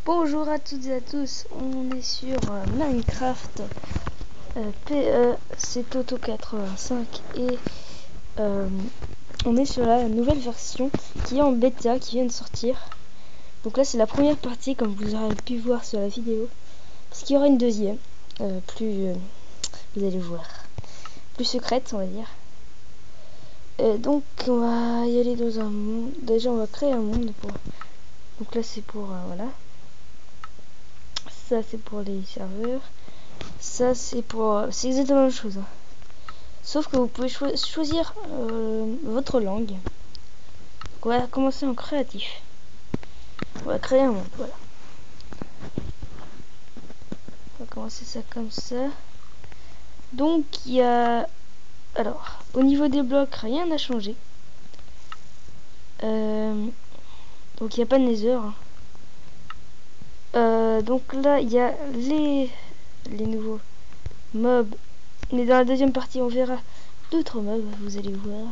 Bonjour à toutes et à tous, on est sur Minecraft PE, c'est Toto 85 et on est sur la nouvelle version qui est en bêta, qui vient de sortir. Donc là c'est la première partie comme vous aurez pu voir sur la vidéo, parce qu'il y aura une deuxième, plus, vous allez voir, plus secrète on va dire. Donc on va y aller dans un monde, déjà on va créer un monde pour, donc là c'est pour, voilà. Ça c'est pour les serveurs. Ça c'est pour... c'est exactement la même chose. Sauf que vous pouvez choisir votre langue. Donc, on va commencer en créatif. On va créer un monde. Voilà. On va commencer ça comme ça. Donc il y a... Alors, au niveau des blocs, rien n'a changé. Donc il n'y a pas de nether. Donc là, il y a les nouveaux mobs. Mais dans la deuxième partie, on verra d'autres mobs, vous allez voir.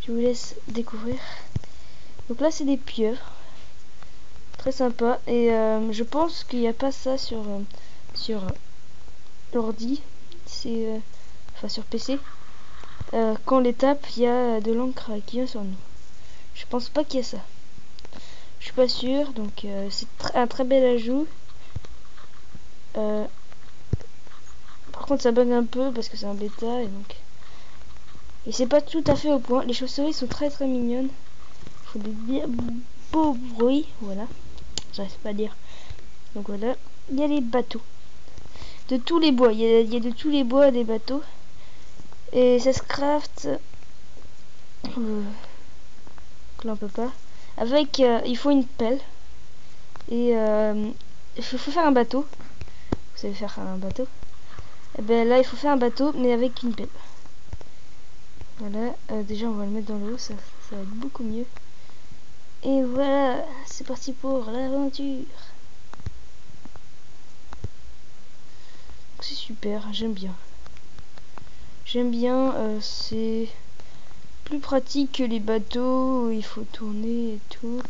Je vous laisse découvrir. Donc là, c'est des pieuvres. Très sympa. Et je pense qu'il n'y a pas ça sur l'ordi. C'est enfin sur PC. Quand on les tape, il y a de l'encre qui vient sur nous. Je pense pas qu'il y a ça. Je suis pas sûr. Donc c'est un très bel ajout. Par contre, ça bug un peu parce que c'est un bêta et donc. Et c'est pas tout à fait au point. Les chauves-souris sont très très mignonnes. Il faut des beaux bruits. Voilà. J'arrive pas à dire. Donc voilà. Il y a les bateaux. De tous les bois. Il y a de tous les bois des bateaux. Et ça se craft. Là on peut pas. Avec. Il faut une pelle. Et il faut faire un bateau. Vous savez faire un bateau. Et ben là il faut faire un bateau mais avec une pelle. Voilà. Déjà on va le mettre dans l'eau. Ça va être beaucoup mieux. Et voilà. C'est parti pour l'aventure. C'est super. J'aime bien. J'aime bien. C'est plus pratique que les bateaux où il faut tourner et tout.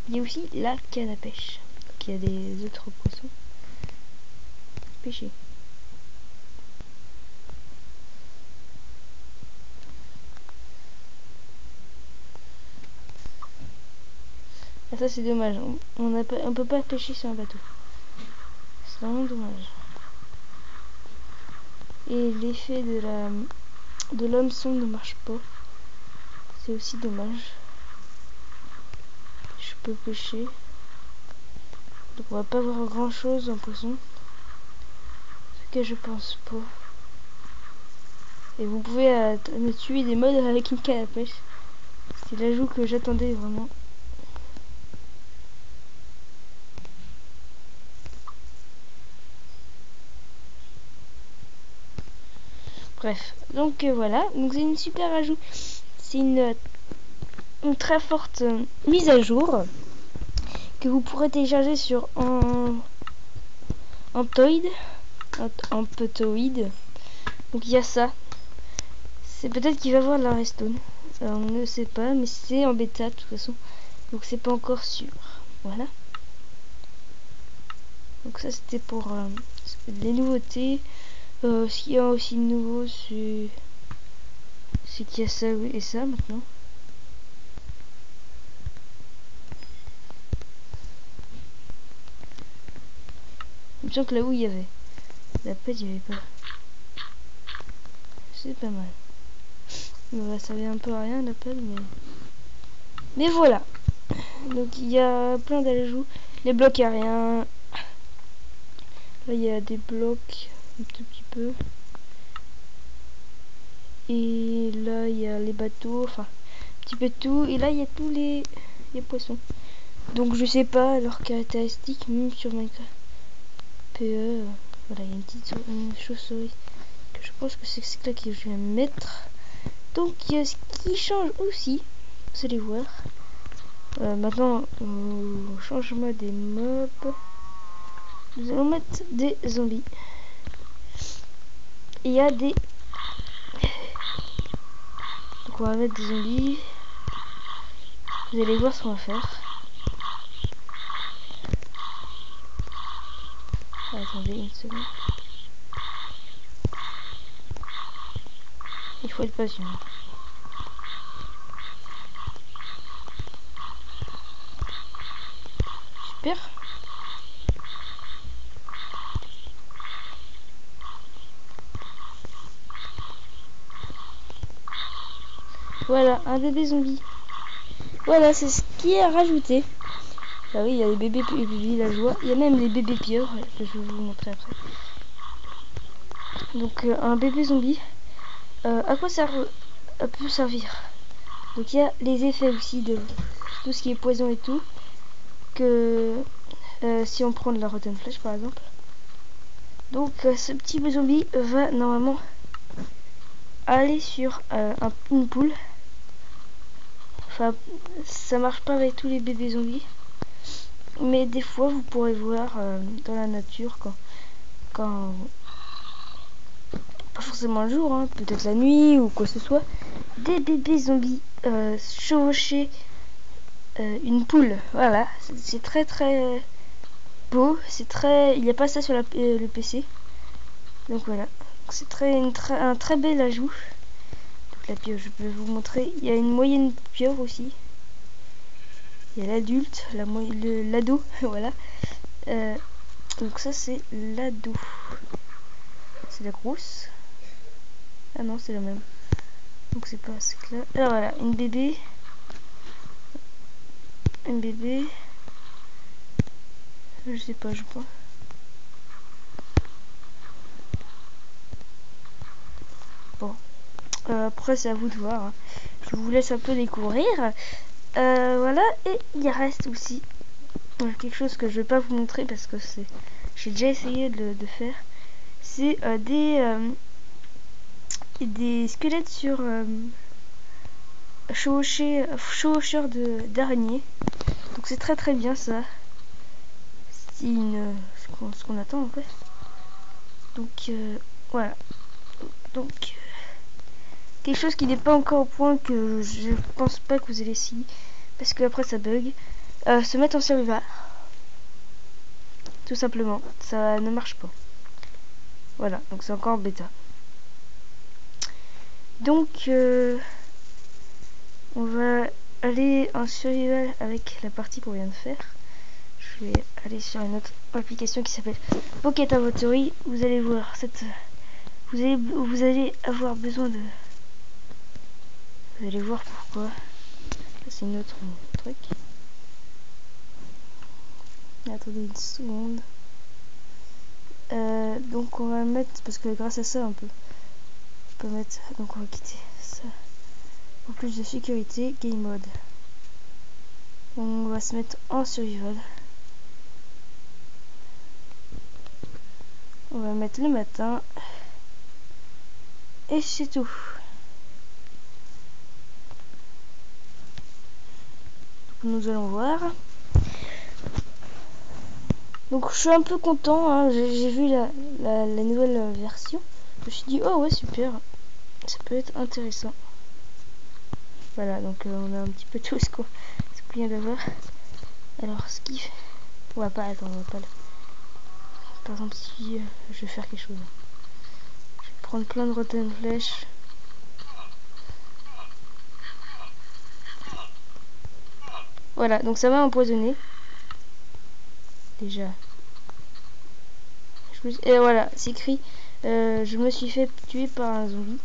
Il y a aussi la canne à pêche. Donc il y a des autres poissons. Pêcher. Ah, ça c'est dommage. On peut pas pêcher sur un bateau. C'est vraiment dommage. Et l'effet de l'hameçon ne marche pas. C'est aussi dommage. Je peux pêcher. Donc on va pas voir grand chose en poisson. Ce que je pense pas. Et vous pouvez me tuer des modes avec une canne à pêche. C'est l'ajout que j'attendais vraiment. Bref, donc voilà. Donc c'est une super ajout. C'est une très forte mise à jour que vous pourrez télécharger sur Amtoid. Donc il y a ça. C'est peut-être qu'il va y avoir de la redstone. On ne sait pas, mais c'est en bêta de toute façon. Donc c'est pas encore sûr. Voilà. Donc ça c'était pour les nouveautés. Ce qu'il y a aussi de nouveau, c'est qu'il y a ça et ça maintenant. Il me semble que là où il y avait la pelle, il n'y avait pas. C'est pas mal. Bah, ça vient un peu à rien la pelle, mais voilà. Donc il y a plein d'ajouts. Les blocs, il n'y a rien. Là, il y a des blocs un tout petit peu. Et là, il y a les bateaux. Enfin, un petit peu de tout. Et là, il y a tous les poissons. Donc, je sais pas leurs caractéristiques, même sur Minecraft PE. Voilà, il y a une petite chauve-souris. Je pense que c'est là que je vais mettre. Donc, il y a ce qui change aussi. Vous allez voir. Maintenant, au changement des mobs, nous allons mettre des zombies. Il y a des... Donc on va mettre des zombies. Vous allez voir ce qu'on va faire. Attendez une seconde. Il faut être patient. Super. Voilà, un bébé zombie. Voilà, c'est ce qui est à rajouter. Ah oui, il y a les bébés villageois. Il y a même les bébés pieuvres que je vais vous montrer après. Donc un bébé zombie. À quoi ça peut servir? Donc il y a les effets aussi de tout ce qui est poison et tout. Que si on prend de la rotten flesh par exemple. Donc ce petit zombie va normalement aller sur une poule. Enfin, ça marche pas avec tous les bébés zombies. Mais des fois vous pourrez voir dans la nature quand pas forcément le jour, hein, peut-être la nuit ou quoi que ce soit, des bébés zombies chevaucher une poule. Voilà, c'est très très beau, c'est très, il n'y a pas ça sur le PC, donc voilà, c'est un très bel ajout. Donc la pieuvre, je peux vous montrer, il y a une moyenne pieuvre aussi, il y a l'adulte, l'ado, voilà. Donc ça c'est l'ado, c'est la grosse. Ah non, c'est la même. Donc c'est pas ce que là. Alors voilà, une bébé. Un bébé. Je sais pas, je crois. Bon. Après, c'est à vous de voir. Hein. Je vous laisse un peu découvrir. Voilà. Et il reste aussi quelque chose que je vais pas vous montrer parce que c'est. J'ai déjà essayé de faire. C'est des squelettes sur chevaucheur d'araignées. Donc c'est très très bien ça. C'est ce qu'on attend en fait. Donc voilà. Donc quelque chose qui n'est pas encore au point, que je pense pas que vous allez essayer parce que après ça bug. Se mettre en survival. Tout simplement. Ça ne marche pas. Voilà. Donc c'est encore en bêta. Donc on va aller en survival avec la partie qu'on vient de faire. Je vais aller sur une autre application qui s'appelle Pocket Inventory. Vous allez voir vous allez avoir besoin de. Vous allez voir pourquoi. C'est une autre truc. Attendez une seconde. Donc on va mettre, parce que grâce à ça on peut mettre, donc on va quitter ça. Pour plus de sécurité, game mode. On va se mettre en survival. On va mettre le matin. Et c'est tout. Donc, nous allons voir. Donc je suis un peu content, hein. J'ai vu la nouvelle version. Je me suis dit, oh ouais, super. Ça peut être intéressant. Voilà, donc on a un petit peu tout ce qu'on vient d'avoir. Alors, ce qui fait. On va pas attendre, on va pas le. Par exemple, si je vais faire quelque chose. Je vais prendre plein de rotten flèches. Voilà, donc ça m'a empoisonné. Déjà. Et voilà, c'est écrit. Je me suis fait tuer par un zombie.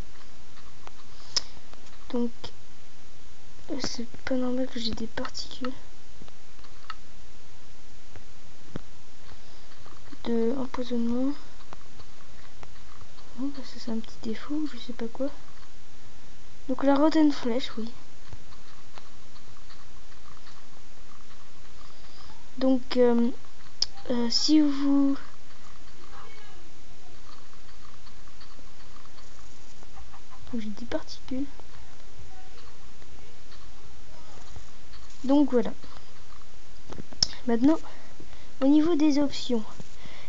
Donc, c'est pas normal que j'ai des particules de empoisonnement. Bon, bah, ça c'est un petit défaut, je sais pas quoi. Donc la rotten flèche, oui. Donc si vous j'ai des particules. Donc voilà. Maintenant, au niveau des options,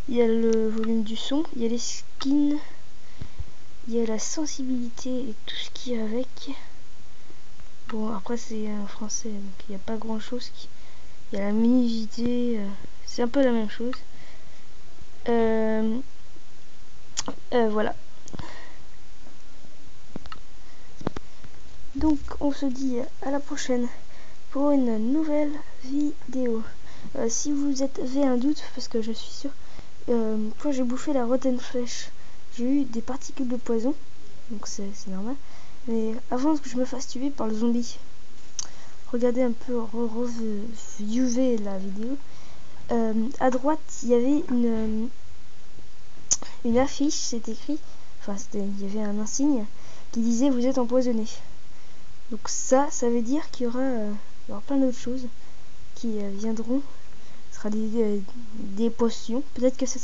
il y a le volume du son, il y a les skins, il y a la sensibilité et tout ce qui est avec. Bon, après c'est en français, donc il n'y a pas grand chose. Il y a la luminosité, c'est un peu la même chose. Voilà. Donc on se dit à la prochaine pour une nouvelle vidéo. Si vous avez un doute, parce que je suis sûre, quand j'ai bouffé la rotten flesh, j'ai eu des particules de poison, donc c'est normal. Mais avant que je me fasse tuer par le zombie, regardez un peu, reviewez la vidéo. À droite, il y avait une affiche, c'est écrit, il y avait un insigne qui disait vous êtes empoisonné. Donc ça veut dire qu'il y aura plein d'autres choses qui viendront. Ce sera des potions. Peut-être que ce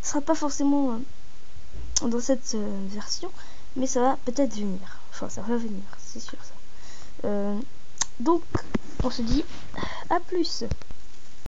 sera pas forcément dans cette version, mais ça va peut-être venir. Enfin, ça va venir, c'est sûr ça. Donc, on se dit à plus.